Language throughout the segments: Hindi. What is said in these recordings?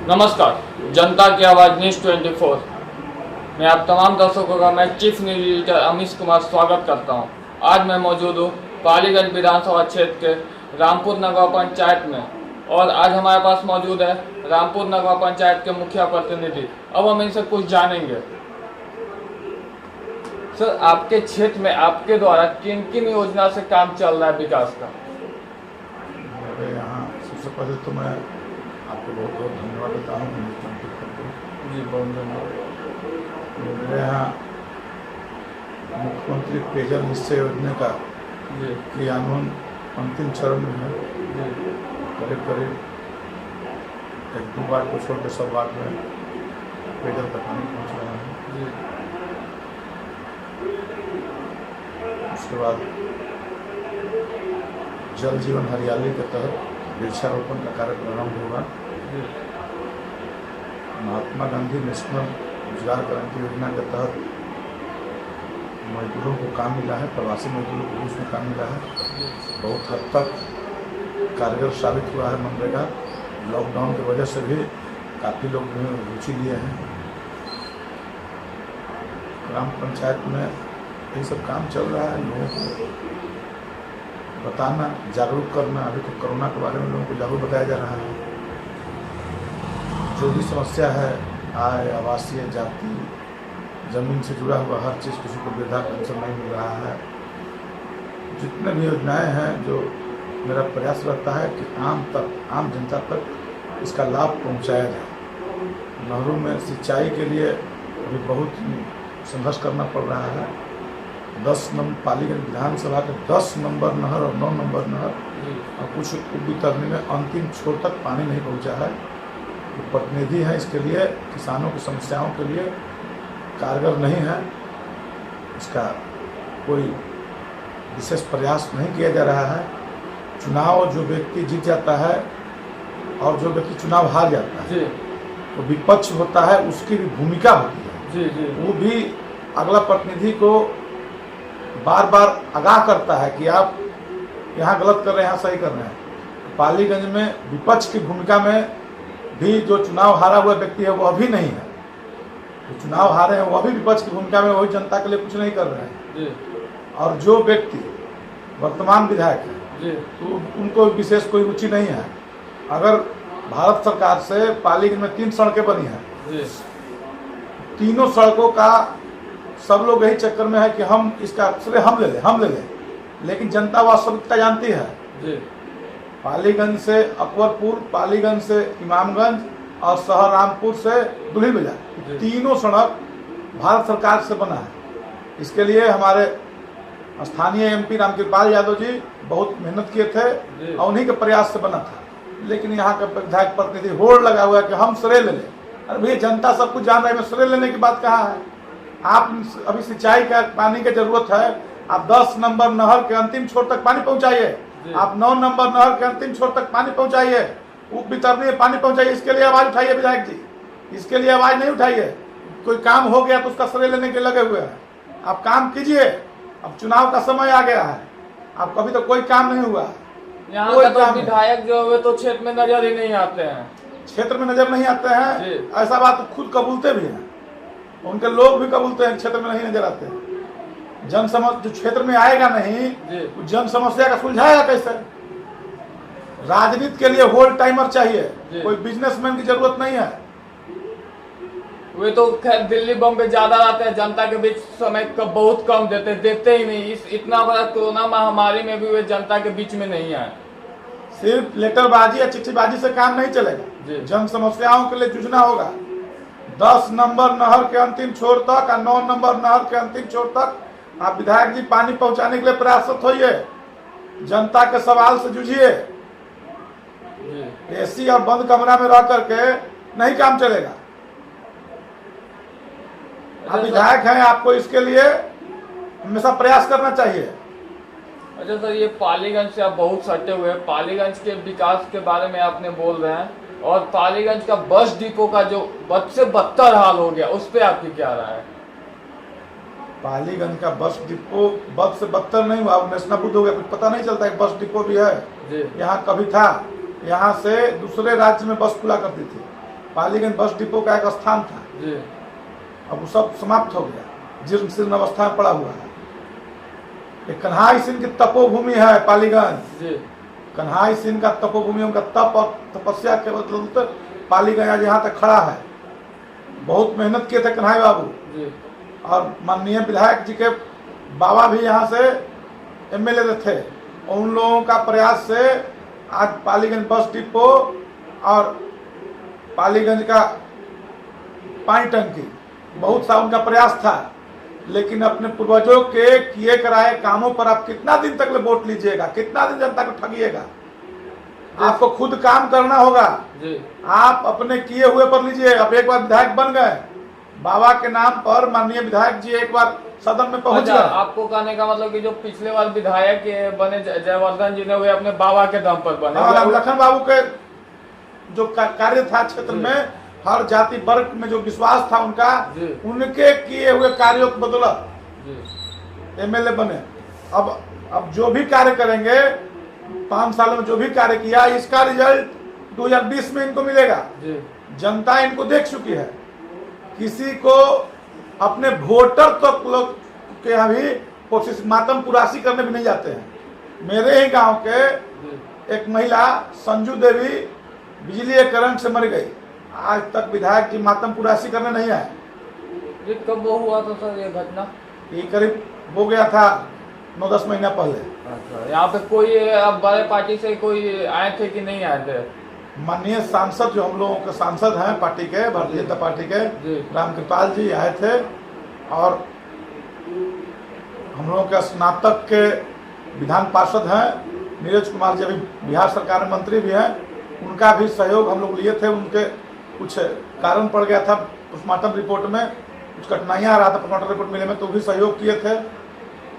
नमस्कार, जनता की आवाज़ न्यूज़ 24 में आप तमाम दर्शकों का मैं chief news editor Amish Kumar स्वागत करता हूं। आज मैं मौजूद हूं पालीगंज विधानसभा क्षेत्र के रामपुर नगर पंचायत में और आज हमारे पास मौजूद है रामपुर नगर पंचायत के मुखिया प्रतिनिधि। अब हम इनसे कुछ जानेंगे। सर, आपके क्षेत्र में आपके द्वारा किन किन योजना से काम चल रहा है विकास का? मेरे यहाँ सबसे पहले तो मैं आपको बहुत बहुत धन्यवाद देता हूँ जी, बहुत धन्यवाद। मेरे यहाँ मुख्यमंत्री पेयजल निश्चय योजना का क्रियान्वयन अंतिम चरण में है। करीब करीब 1-2 वार्ड को छोड़ के सब वार्ड में पेयजल का पानी पहुँच रहा है। उसके बाद जल जीवन हरियाली के तहत वृक्षारोपण का कार्यक्रम प्रारंभ होगा। महात्मा गांधी नेशनल रोजगार गारंटी योजना के तहत मजदूरों को काम मिला है, प्रवासी मजदूरों को उसमें काम मिला है। बहुत हद तक कारगर साबित हुआ है मनरेगा। लॉकडाउन की वजह से भी काफ़ी लोग रुचि लिए हैं। ग्राम पंचायत में ये सब काम चल रहा है। लोगों को बताना, जागरूक करना। अभी तो कोरोना के बारे में लोगों को जागरूक बताया जा रहा है। जो भी समस्या है, आय, आवासीय, जाति, जमीन से जुड़ा हुआ हर चीज़, किसी को वृद्धा पेंशन नहीं मिल रहा है। जितने भी योजनाएं हैं, जो मेरा प्रयास रहता है कि आम जनता तक इसका लाभ पहुंचाया जाए। नहरों में सिंचाई के लिए अभी बहुत संघर्ष करना पड़ रहा है। 10 नंबर पालीगंज विधानसभा के 10 नंबर नहर और 9 नंबर नहर और कुछ उपवितरणी में अंतिम छोर तक पानी नहीं पहुंचा है। तो प्रतिनिधि हैं, इसके लिए किसानों की समस्याओं के लिए कारगर नहीं है। इसका कोई विशेष प्रयास नहीं किया जा रहा है। चुनाव जो व्यक्ति जीत जाता है और जो व्यक्ति चुनाव हार जाता है, तो विपक्ष होता है, उसकी भी भूमिका होती है। वो भी अगला प्रतिनिधि को बार बार आगाह करता है कि आप यहाँ गलत कर रहे हैं, यहाँ सही कर रहे हैं। पालीगंज में विपक्ष की भूमिका में भी जो चुनाव हारा हुआ व्यक्ति है वो अभी नहीं है। जो चुनाव हारे हैं वो अभी विपक्ष की भूमिका में, वही जनता के लिए कुछ नहीं कर रहे हैं। और जो व्यक्ति वर्तमान विधायक है, तो उनको विशेष कोई रुचि नहीं है। अगर भारत सरकार से पालीगंज में 3 सड़कें बनी हैं, तीनों सड़कों का सब लोग यही चक्कर में है कि हम इसका श्रेय हम ले लें। लेकिन जनता वास्तविकता जानती है। पालीगंज से अकबरपुर, पालीगंज से इमामगंज और शहर रामपुर से दुल्ही बाजार, तीनों सड़क भारत सरकार से बना है। इसके लिए हमारे स्थानीय एमपी रामकृपाल यादव जी बहुत मेहनत किए थे और उन्हीं के प्रयास से बना था। लेकिन यहाँ का विधायक प्रतिनिधि होड़ लगा हुआ है कि हम श्रेय ले लें। अरे भैया, जनता सब कुछ जान रहा है, श्रेय लेने की बात कहाँ है? आप अभी सिंचाई का पानी की जरूरत है, आप 10 नंबर नहर के अंतिम छोर तक पानी पहुंचाइए। आप 9 नंबर नहर के अंतिम छोर तक पानी पहुंचाइए, उप वितरणी पानी पहुंचाइए। इसके लिए आवाज उठाइए विधायक जी, इसके लिए आवाज नहीं उठाइए। कोई काम हो गया तो उसका श्रेय लेने के लगे हुए हैं। आप काम कीजिए, अब चुनाव का समय आ गया है। आप कभी तो कोई काम नहीं हुआ। यहाँ का तो विधायक जो हुए तो क्षेत्र में नजर ही नहीं आते हैं। क्षेत्र में नजर नहीं आते हैं, ऐसा बात खुद कबूलते भी हैं, उनके लोग भी कबूलते हैं, क्षेत्र में नहीं नजर आते हैं। जन समस्या जो क्षेत्र में आएगा नहीं, जन समस्या का सुलझाएगा कैसे? राजनीति के लिए होल्ड टाइमर चाहिए, कोई बिजनेसमैन की जरूरत नहीं है। वे तो खैर दिल्ली बॉम्बे ज्यादा आते हैं, जनता के बीच समय बहुत कम देते ही नहीं। इतना बड़ा कोरोना महामारी में भी वे जनता के बीच में नहीं आए। सिर्फ लेटरबाजी या चिट्ठीबाजी से काम नहीं चलेगा, जन समस्याओं के लिए जूझना होगा। 10 नंबर नहर के अंतिम छोर तक और 9 नंबर नहर के अंतिम छोर तक आप विधायक जी पानी पहुंचाने के लिए प्रयासरत होइए। जनता के सवाल से जूझिए। एसी और बंद कमरा में रह करके नहीं काम चलेगा। आप विधायक हैं, आपको इसके लिए हमेशा प्रयास करना चाहिए। अच्छा सर, ये पालीगंज से आप बहुत सटे हुए हैं। पालीगंज के विकास के बारे में आपने बोल रहे हैं, और पालीगंज का बस डिपो का जो बद से बदतर हाल हो गया, उस पर आपकी क्या राय है? पालीगंज का बस डिपो बद से बदतर नहीं हुआ, नेशनल हो गया, कुछ पता नहीं चलता है। बस डिपो भी है यहाँ, कभी था। यहाँ से दूसरे राज्य में बस खुला करती थी, पालीगंज बस डिपो का एक स्थान था, जी अब वो सब समाप्त हो गया, जीर्ण शीर्ण अवस्था में पड़ा हुआ है। ये कन्हाई सिंह की तपोभूमि है पालीगंज। जी कन्हाई सिंह का तपोभूमि, उनका तप और तपस्या के बदौलत पालीगंज आज यहाँ तक खड़ा है। बहुत मेहनत किए थे कन्हाई बाबू, जी और माननीय विधायक जी के बाबा भी यहाँ से एमएलए थे, और उन लोगों का प्रयास से आज पालीगंज बस डिपो और पालीगंज का पानी टंकी, बहुत सा उनका प्रयास था। लेकिन अपने पूर्वजों के किए कराए कामों पर आप कितना दिन तक वोट लीजिएगा, कितना दिन जनता को ठगिएगा? आपको खुद काम करना होगा। जी आप अपने किए हुए पर लीजिए। अब एक बार विधायक बन गए, बाबा के नाम पर माननीय विधायक जी एक बार सदन में पहुंच अच्छा, गए। आपको कहने का मतलब कि जो पिछले बार विधायक बने जयवर्धन जी ने, वे अपने बाबा के दम पर बने। और लखन बाबू के जो कार्य था क्षेत्र में, हर जाति वर्ग में जो विश्वास था उनका, उनके किए हुए कार्यों की बदौलत एमएलए बने। अब जो भी कार्य करेंगे, 5 साल में जो भी कार्य किया, इसका रिजल्ट 2020 में इनको मिलेगा। जनता इनको देख चुकी है। किसी को अपने वोटर तक लोग के यहाँ भी कोशिश मातम पुरासी करने भी नहीं जाते हैं। मेरे ही गांव के एक महिला संजू देवी बिजली के करंट से मर गई, आज तक विधायक की मातम पुरासी करने नहीं आए। ये कब वो हुआ था सर ये घटना? ये करीब हो गया था 9-10 महीना पहले। अच्छा, यहाँ पे कोई अब बड़े पार्टी से कोई आए थे कि नहीं आए थे? माननीय सांसद, जो हम लोगों के सांसद हैं पार्टी के, भारतीय जनता पार्टी के, रामकृपाल जी आए थे, और हम लोगों के स्नातक के विधान पार्षद हैं नीरज कुमार जी, अभी बिहार सरकार में मंत्री भी हैं, उनका भी सहयोग हम लोग लिए थे। उनके कुछ कारण पड़ गया था पोस्टमार्टम रिपोर्ट में, कुछ कठिनाइयाँ आ रहा था पोस्टमार्टम रिपोर्ट मिलने में, तो भी सहयोग किए थे।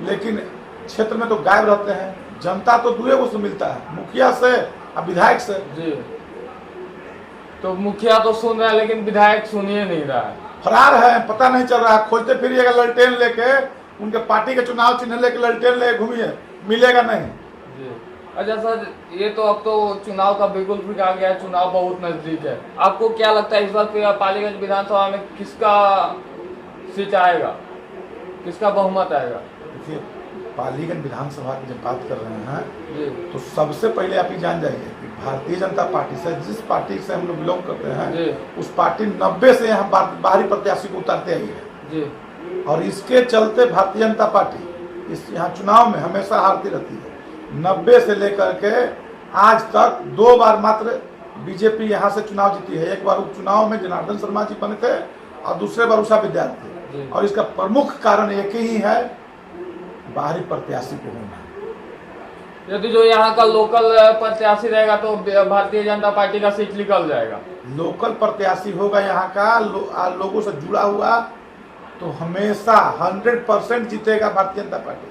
लेकिन क्षेत्र में तो गायब रहते हैं, जनता तो दूर उससे मिलता है, मुखिया से और विधायक से। जी, तो मुखिया तो सुन रहा है लेकिन विधायक सुनिए नहीं रहा है, फरार है, पता नहीं चल रहा। खोजते फिरिएगा ललटेन लेके, उनके पार्टी के चुनाव चिन्ह लेके ललटेन लेके घूमिए, मिलेगा नहीं। जी अच्छा सर, ये तो अब तो चुनाव का बिल्कुल फिर आ गया है, चुनाव बहुत नजदीक है। आपको क्या लगता है इस बार पालीगंज विधानसभा में किसका सीट आएगा, किसका बहुमत आएगा? देखिए, पालीगंज विधानसभा की जब बात कर रहे हैं तो सबसे पहले आप ये जान जाइए कि भारतीय जनता पार्टी से, जिस पार्टी से हम लोग बिलोंग करते हैं, उस पार्टी 90 से यहाँ बाहरी प्रत्याशी को उतारते आई है। और इसके चलते भारतीय जनता पार्टी इस यहाँ चुनाव में हमेशा हारती रहती है। 90 से लेकर के आज तक 2 बार मात्र बीजेपी यहाँ से चुनाव जीती है। एक बार उपचुनाव में जनार्दन शर्मा जी बने थे, और दूसरे बार उषा विद्यार्थी। और इसका प्रमुख कारण एक ही है, बाहरी प्रत्याशी को होना। यदि जो यहाँ का लोकल प्रत्याशी रहेगा तो भारतीय जनता पार्टी का सीट निकल जाएगा। लोकल प्रत्याशी होगा यहाँ का, लोगों से जुड़ा हुआ, तो हमेशा 100% जीतेगा भारतीय जनता पार्टी।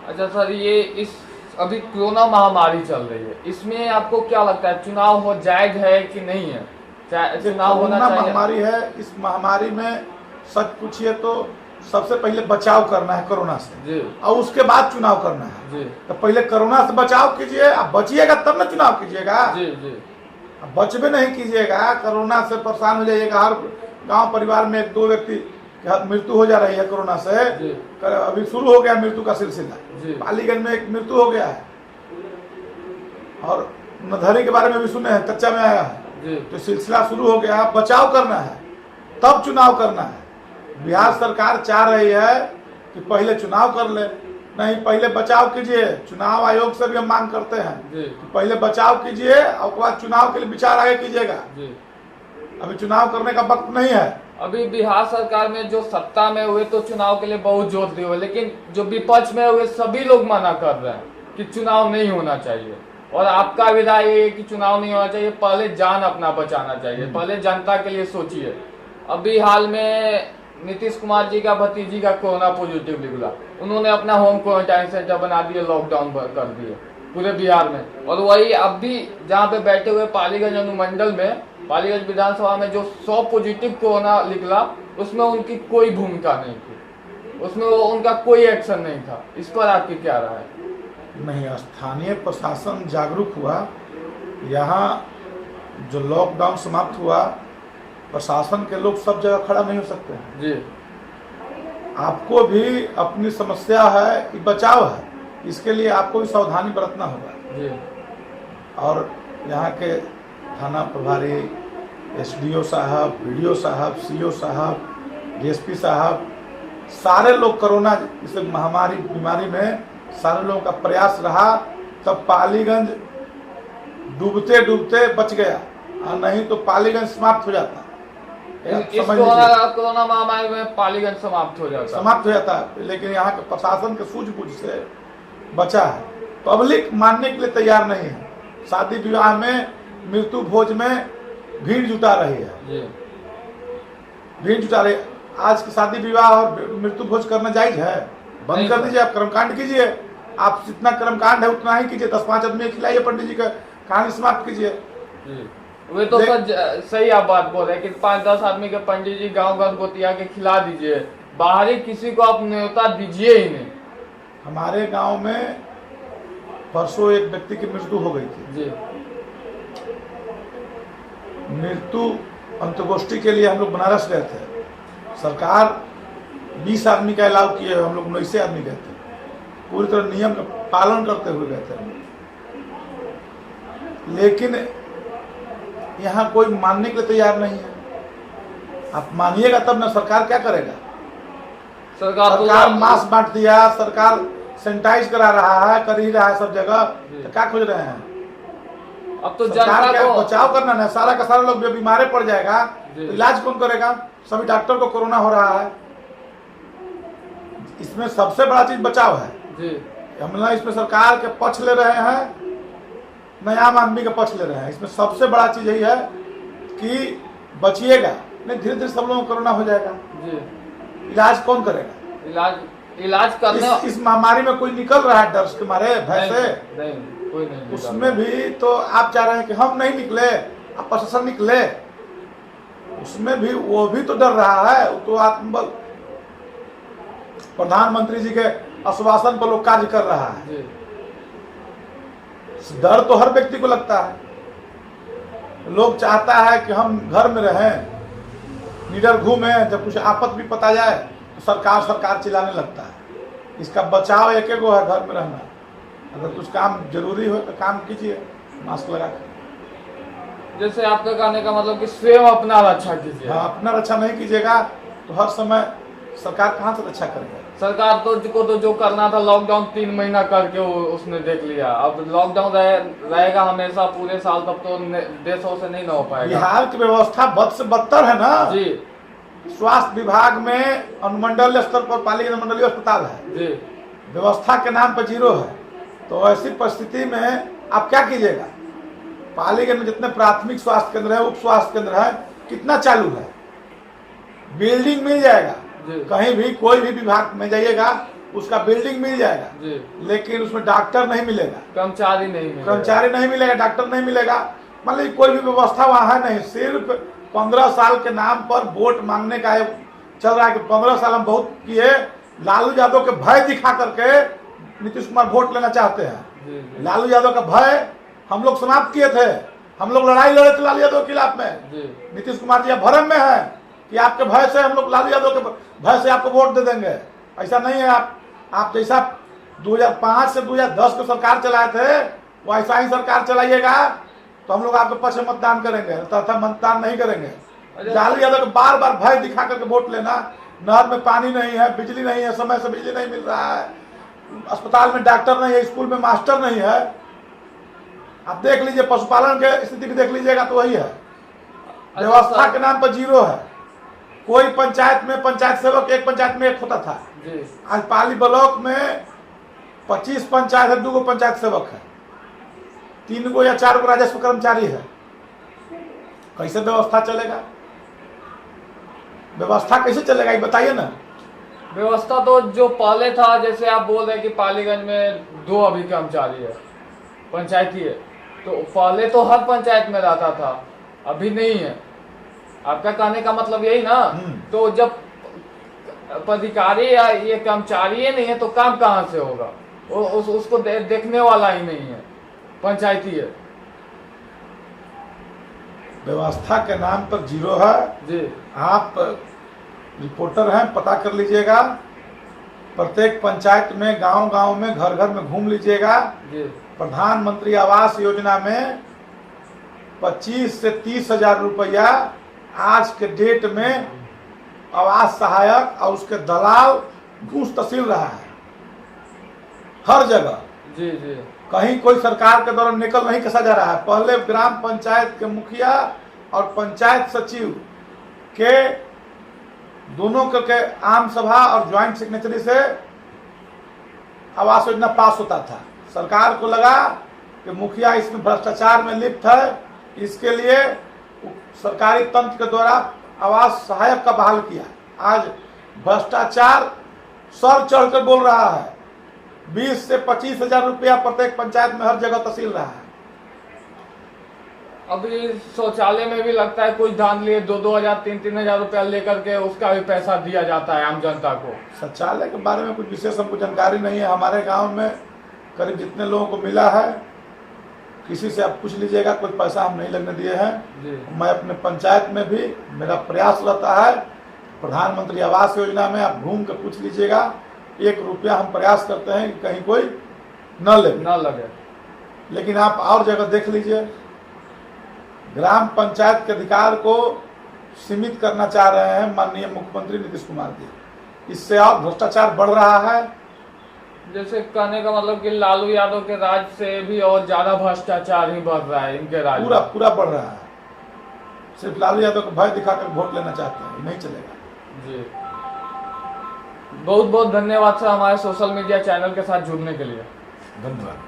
अच्छा सर, ये इस अभी कोरोना महामारी चल रही है, इसमें आपको क्या लगता है चुनाव हो जायज है कि नहीं है? चुनाव होना चाहिए? महामारी है, इस महामारी में सच पूछिए तो सबसे पहले बचाव करना है कोरोना से, और उसके बाद चुनाव करना है। तो पहले कोरोना से बचाव कीजिए, अब बचिएगा तब ना चुनाव कीजिएगा। अब बचबे नहीं कीजिएगा, कोरोना से परेशान हो जाइएगा। हर गांव परिवार में 1-2 व्यक्ति मृत्यु हो जा रही है कोरोना से। अभी शुरू हो गया मृत्यु का सिलसिला, पालीगंज में एक मृत्यु हो गया है, और नधरी के बारे में भी सुने हैं, चर्चा में आया है। तो सिलसिला शुरू हो गया, बचाव करना है तब चुनाव करना है। बिहार सरकार चाह रही है कि पहले चुनाव कर ले, नहीं पहले बचाव कीजिए। चुनाव आयोग से भी हम मांग करते हैं कि पहले बचाव कीजिए, और उसके बाद चुनाव के लिए विचार आगे कीजिएगा। अभी चुनाव करने का वक्त नहीं है। अभी बिहार सरकार में जो सत्ता में हुए तो चुनाव के लिए बहुत जोर दिए हुए, लेकिन जो विपक्ष में हुए सभी लोग मना कर रहे हैं कि चुनाव नहीं होना चाहिए। और आपका विधाय ये कि चुनाव नहीं होना चाहिए, पहले जान अपना बचाना चाहिए, पहले जनता के लिए सोचिए। अभी हाल में नीतीश कुमार जी का भतीजी का कोरोना पॉजिटिव निकला, उन्होंने अपना होम क्वारंटाइन सेंटर बना दिए, लॉकडाउन कर दिए पूरे बिहार में। और वही अब भी जहाँ पे बैठे हुए पालीगंज अनुमंडल में, पालीगंज विधानसभा में जो 100 पॉजिटिव कोरोना निकला, उसमें उनकी कोई भूमिका नहीं थी, उसमें उनका कोई एक्शन नहीं था। इस पर आपकी क्या राय है? नहीं, स्थानीय प्रशासन जागरूक हुआ। यहाँ जो लॉकडाउन समाप्त हुआ प्रशासन के लोग सब जगह खड़ा नहीं हो सकते हैं। जी आपको भी अपनी समस्या है कि बचाव है, इसके लिए आपको भी सावधानी बरतना होगा। जी और यहाँ के थाना प्रभारी, एसडीओ साहब, बीडीओ साहब, सीओ साहब, डीएसपी साहब, सारे लोग कोरोना इस महामारी बीमारी में सारे लोगों का प्रयास रहा, तब पालीगंज डूबते डूबते बच गया, और नहीं तो पालीगंज समाप्त हो जाता। इस कोरोना महामारी में पालीगंज समाप्त हो जाता। लेकिन यहाँ के प्रशासन के सूझबूझ से बचा है। पब्लिक मानने के लिए तैयार नहीं है। शादी विवाह में, मृत्यु भोज में भीड़ जुटा रही है, भीड़ जुटा रही। आज की शादी विवाह और मृत्यु भोज करना जायज है? बंद कर दीजिए, आप कर्मकांड कीजिए। आप जितना कर्मकांड है उतना ही कीजिए, 10-5 आदमी खिलाइए, पंडित जी का कहानी समाप्त कीजिए। वे तो सर सही आप बात बोल रहे हैं कि 5-10 आदमी के पंडित जी गाँव घर गोतिया के खिला दीजिए, बाहरी किसी को आप न्योता दीजिए ही नहीं। हमारे गांव में परसों एक व्यक्ति की मृत्यु हो गई थी जी। मृत्यु अंत्येष्टि के लिए हम लोग बनारस गए थे। सरकार 20 आदमी का अलाउ किए, हम लोग 19 आदमी गए थे, पूरी तरह नियम का पालन करते हुए गए थे। लेकिन यहाँ कोई मानने के लिए तैयार नहीं है। आप मानिएगा तब ना, सरकार क्या करेगा? सरकार मास्क बांट दिया, सरकार सैनिटाइज करा रहा है, कर ही रहा है सब जगह, तो क्या खोज रहे हैं? अब तो सरकार जनता को बचाव करना है। सारा का सारा लोग बीमार पड़ जाएगा तो इलाज कौन करेगा? सभी डॉक्टर को कोरोना हो रहा है। इसमें सबसे बड़ा चीज बचाव है जी। हम ना इसमें सरकार के पक्ष ले रहे हैं, न आम आदमी का पक्ष ले रहे हैं। इसमें सबसे बड़ा चीज यही है कि बचिएगा, नहीं धीरे धीरे सब लोगों को कोरोना हो जाएगा जी। इलाज कौन करेगा? इलाज करने इस महामारी में कोई निकल रहा है डर के मारे, भय से? नहीं, कोई नहीं। उसमें भी तो आप चाह रहे हैं कि हम नहीं निकले, आप प्रशासन निकले, उसमें भी वो भी तो डर रहा है। तो आत्मबल प्रधानमंत्री जी के आश्वासन पर लोग कार्य कर रहा है। डर तो हर व्यक्ति को लगता है। लोग चाहता है कि हम घर में रहें, निडर घूमें, जब कुछ आफत भी पता जाए तो सरकार चिल्लाने लगता है। इसका बचाव एक गो है, घर में रहना। अगर कुछ काम जरूरी हो तो काम कीजिए मास्क लगा कर। जैसे आपका कहने का मतलब कि स्वयं अपना रक्षा कीजिए। हाँ, अपना रक्षा नहीं कीजिएगा तो हर समय सरकार कहाँ से रक्षा करेगा? सरकार तो जो करना था लॉकडाउन 3 महीना करके उसने देख लिया। अब लॉकडाउन रहेगा हमेशा पूरे साल, तब तो देशों से नहीं ना हो पाएगा। बिहार की व्यवस्था बद से बदतर है ना जी। स्वास्थ्य विभाग में अनुमंडल स्तर पर पालिका अनुमंडलीय अस्पताल है जी, व्यवस्था के नाम पर जीरो है। तो ऐसी परिस्थिति में आप क्या कीजिएगा? पालीगंज में जितने प्राथमिक स्वास्थ्य केंद्र है, उप स्वास्थ्य केंद्र है, कितना चालू है? बिल्डिंग मिल जाएगा, कहीं भी कोई भी विभाग में जाइएगा उसका बिल्डिंग मिल जाएगा जी। लेकिन उसमें डॉक्टर नहीं मिलेगा, कर्मचारी नहीं मिलेगा, डॉक्टर नहीं मिलेगा। मतलब कोई भी व्यवस्था वहाँ है नहीं। सिर्फ 15 साल के नाम पर वोट मांगने का चल रहा है कि 15 साल हम बहुत किए। लालू यादव के भय दिखा करके नीतीश कुमार वोट लेना चाहते हैं। लालू यादव का भय हम लोग समाप्त किए थे। हम लोग लड़ाई लड़े थे लालू यादव के खिलाफ में। नीतीश कुमार जी भरम में है कि आपके भय से हम लोग लालू यादव के भय से आपको वोट दे देंगे। ऐसा नहीं है। आप जैसा 2005 से 2010 को सरकार चलाए थे वैसा ही सरकार चलाइएगा तो हम लोग आपके पक्ष में मतदान करेंगे, तथा मतदान नहीं करेंगे। लालू यादव को बार बार भय दिखा करके वोट लेना। नहर में पानी नहीं है, बिजली नहीं है, समय से बिजली नहीं मिल रहा है, अस्पताल में डॉक्टर नहीं है, स्कूल में मास्टर नहीं है। आप देख लीजिए पशुपालन के स्थिति भी देख लीजिएगा तो वही है। व्यवस्था के नाम पर जीरो है। कोई पंचायत में पंचायत सेवक एक पंचायत में एक होता था। आज पाली ब्लॉक में 25 पंचायत है, 2 गो पंचायत सेवक है, 3 गो या 4 गो राजस्व कर्मचारी है। कैसे व्यवस्था चलेगा? व्यवस्था कैसे चलेगा ये बताइए ना। व्यवस्था तो जो पहले था, जैसे आप बोल रहे हैं कि पालीगंज में 2 अभी कर्मचारी है, पंचायती है, तो पहले तो हर पंचायत में रहता था, अभी नहीं है। आपका कहने का मतलब यही ना। तो जब पदाधिकारी या ये कर्मचारी नहीं है तो काम कहाँ से होगा? उसको देखने वाला ही नहीं है, पंचायती है। व्यवस्था के नाम पर जीरो है। जी आप रिपोर्टर हैं, पता कर लीजिएगा। प्रत्येक पंचायत में, गांव-गांव में, घर-घर में घूम लीजिएगा। जी प्रधानमंत्री आवास योजना में 25 से 30 हजार रुपया आज के डेट में आवास सहायक और उसके दलाल घूस तहसील रहा है हर जगह। जी जी कहीं कोई सरकार के द्वारा निकल नहीं कसा जा रहा है। पहले ग्राम पंचायत के मुखिया और पंचायत सचिव के दोनों के आम सभा और ज्वाइंट सिग्नेचरी से आवास योजना पास होता था। सरकार को लगा कि मुखिया इसमें भ्रष्टाचार में लिप्त है, इसके लिए सरकारी तंत्र के द्वारा आवास सहायक का बहाल किया। आज भ्रष्टाचार सर चढ़कर बोल रहा है। 20 से 25 हजार रुपया प्रत्येक पंचायत में हर जगह तहसील रहा है। अभी शौचालय में भी लगता है कुछ धांधली 2-2 हजार 3-3 हजार रुपया लेकर के उसका भी पैसा दिया जाता है आम जनता को। शौचालय के बारे में कुछ विशेष हमको जानकारी नहीं है। हमारे गांव में करीब जितने लोगों को मिला है, किसी से आप पूछ लीजिएगा, कोई पैसा हम नहीं लगने दिए हैं। मैं अपने पंचायत में भी मेरा प्रयास रहता है। प्रधानमंत्री आवास योजना में आप घूम कर पूछ लीजिएगा, 1 रुपया हम प्रयास करते हैं कि कहीं कोई न लगे। लेकिन आप और जगह देख लीजिए, ग्राम पंचायत के अधिकार को सीमित करना चाह रहे हैं माननीय मुख्यमंत्री नीतीश कुमार जी। इससे और भ्रष्टाचार बढ़ रहा है। जैसे कहने का मतलब कि लालू यादव के राज से भी और ज्यादा भ्रष्टाचार ही बढ़ रहा है इनके राज। पूरा बढ़ रहा है। सिर्फ लालू यादव को भय दिखाकर वोट लेना चाहते हैं, नहीं चलेगा। जी बहुत बहुत धन्यवाद सर हमारे सोशल मीडिया चैनल के साथ जुड़ने के लिए। धन्यवाद।